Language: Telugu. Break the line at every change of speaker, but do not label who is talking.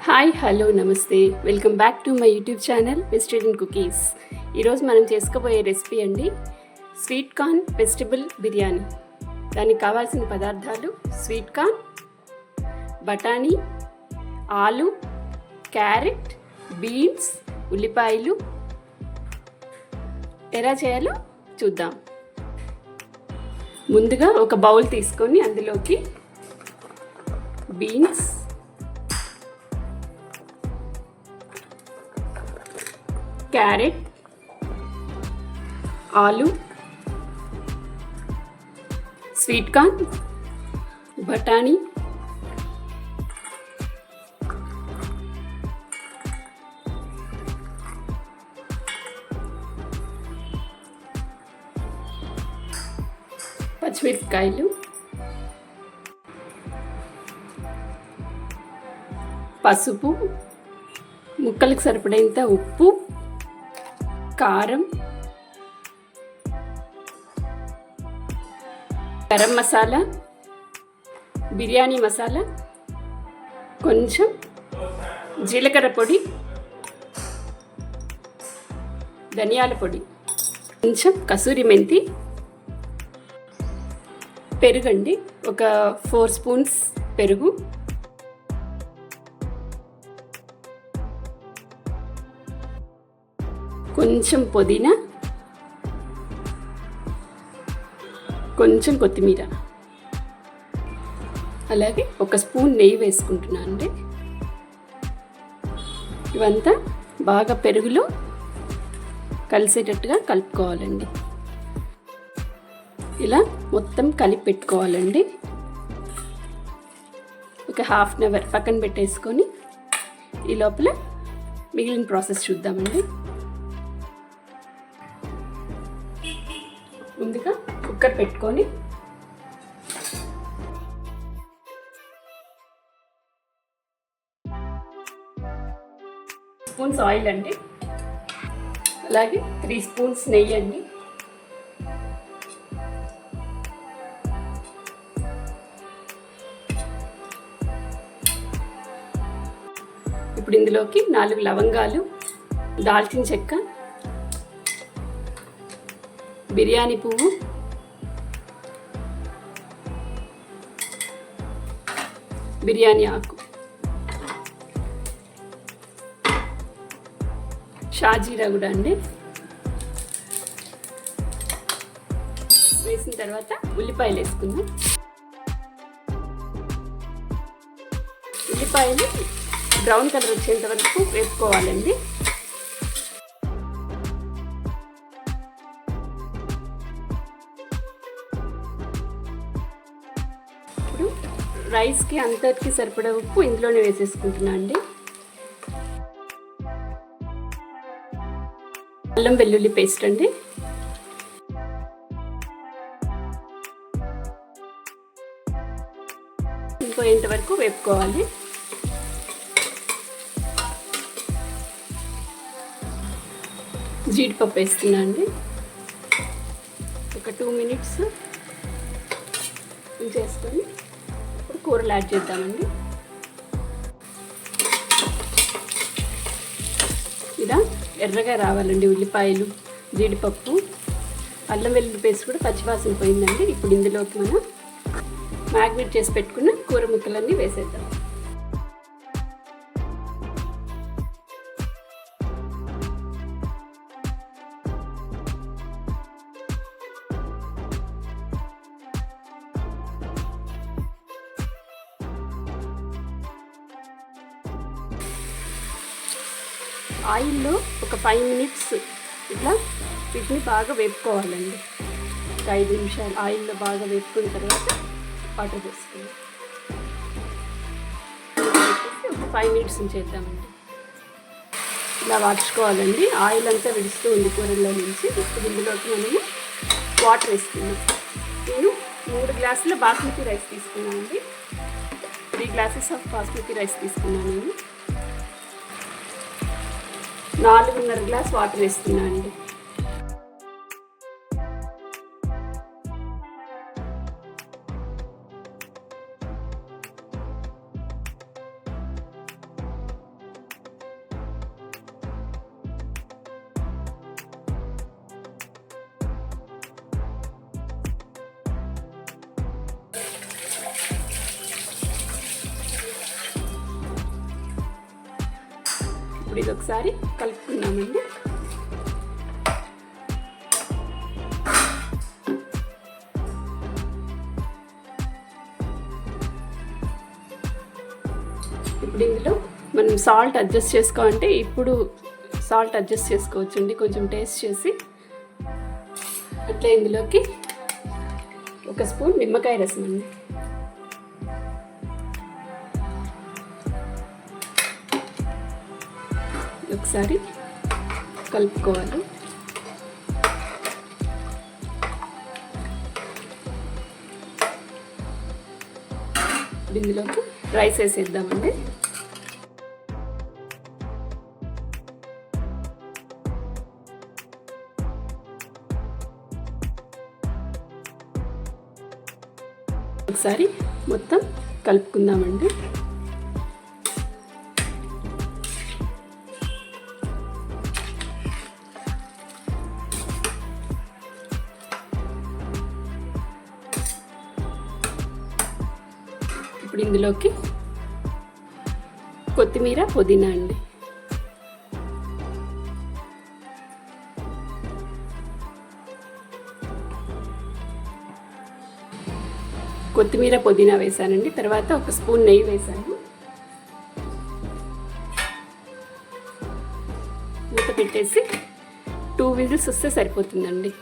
హాయ్ హలో నమస్తే welcome back to my YouTube channel vegetarian cookies. ఈరోజు మనం చేసుకోబోయే రెసిపీ అండి స్వీట్ కార్న్ వెజిటబుల్ బిర్యానీ. దానికి కావాల్సిన పదార్థాలు స్వీట్ కార్న్, బఠానీ, ఆలు, క్యారెట్, బీన్స్, ఉల్లిపాయలు. ఎలా చేయాలో చూద్దాం. ముందుగా ఒక బౌల్ తీసుకొని అందులోకి బీన్స్, క్యారెట్, ఆలు, స్వీట్ కార్న్, బఠానీ, పచ్చిమిరపకాయలు, పసుపు, ముక్కలకు సరిపడేంత ఉప్పు, కారం, గరం మసాలా, బిర్యానీ మసాలా, కొంచెం జీలకర్ర పొడి, ధనియాల పొడి, కొంచెం కసూరి మెంతి, పెరుగండి ఒక 4 స్పూన్స్ పెరుగు, కొంచెం పుదీనా, కొంచెం కొత్తిమీర, అలాగే 1 స్పూన్ నెయ్యి వేసుకుంటున్నాను అండి. ఇవంతా బాగా పెరుగులో కలిసేటట్టుగా కలుపుకోవాలండి. ఇలా మొత్తం కలిపి పెట్టుకోవాలండి. ఒక ½ అన్ అవర్ పక్కన పెట్టేసుకొని ఈ లోపల మిగిలిన ప్రాసెస్ చూద్దామండి. ముందుగా కుక్కర్ పెట్టుకొని స్పూన్స్ ఆయిల్ అండి, అలాగే 3 స్పూన్స్ నెయ్యి అండి, ఇప్పుడు ఇందులోకి 4 లవంగాలు, దాల్చిన చెక్క, బిర్యానీ పువ్వు, బిర్యానీ ఆకు, షాజీరా కూడా అండి వేసిన తర్వాత ఉల్లిపాయలు వేసుకుందాం. ఉల్లిపాయలు బ్రౌన్ కలర్ వచ్చేంత వరకు వేసుకోవాలండి. ఇప్పుడు రైస్కి అంతటికి సరిపడా ఉప్పు ఇందులోనే వేసేసుకుంటున్నా అండి. అల్లం వెల్లుల్లి పేస్ట్ అండి, ఇంకోంత వరకు వేపుకోవాలి. జీడిపప్పు వేస్తున్నా అండి. ఒక 2 మినిట్స్ ఉంచేసుకొని ఇప్పుడు కూరలు యాడ్ చేద్దామండి. ఇలా ఎర్రగా రావాలండి ఉల్లిపాయలు, జీడిపప్పు, అల్లం వెల్లుల్లి పేస్ట్ కూడా పచ్చివాసన పోయిందండి. ఇప్పుడు ఇందులోకి మనం మ్యాగ్నేట్ చేసి పెట్టుకున్న కూర ముక్కలన్నీ వేసేద్దాం. ఆయిల్లో ఒక 5 మినిట్స్ ఇట్లా వీటిని బాగా వేపుకోవాలండి. ఒక 5 నిమిషాలు ఆయిల్లో బాగా వేపుకున్న తర్వాత వాటర్ వేసుకుందాం. ఒక 5 మినిట్స్ ఉంచేద్దామండి. ఇలా వార్చుకోవాలండి. ఆయిల్ అంతా విడుస్తూ ఉంది కూరల్లో నుంచి. ఇప్పుడు ఇందులోకి మనము వాటర్ వేసుకున్నాం. నేను 3 గ్లాసుల బాస్మతి రైస్ తీసుకున్నానండి. 3 గ్లాసెస్ ఆఫ్ బాస్మతి రైస్ తీసుకున్నాను నేను. 4.5 గ్లాస్ వాటర్ వేస్తున్నా అండి. ఇప్పుడు ఇది ఒకసారి కలుపుకుందామండి. ఇప్పుడు ఇందులో మనం సాల్ట్ అడ్జస్ట్ చేసుకోవాలంటే ఇప్పుడు సాల్ట్ అడ్జస్ట్ చేసుకోవచ్చండి, కొంచెం టేస్ట్ చేసి. అట్లా ఇందులోకి 1 స్పూన్ నిమ్మకాయ రసం అండి. ఒకసారి కలుపుకోవాలి. ఇందులోకి రైస్ వేసేద్దామండి. ఒకసారి మొత్తం కలుపుకుందామండి. ఇప్పుడు ఇందులోకి కొత్తిమీర, పుదీనా అండి. కొత్తిమీర, పుదీనా వేసానండి. తర్వాత 1 స్పూన్ నెయ్యి వేసాను. మూత పెట్టేసి 2 విజిల్స్ వస్తే సరిపోతుందండి.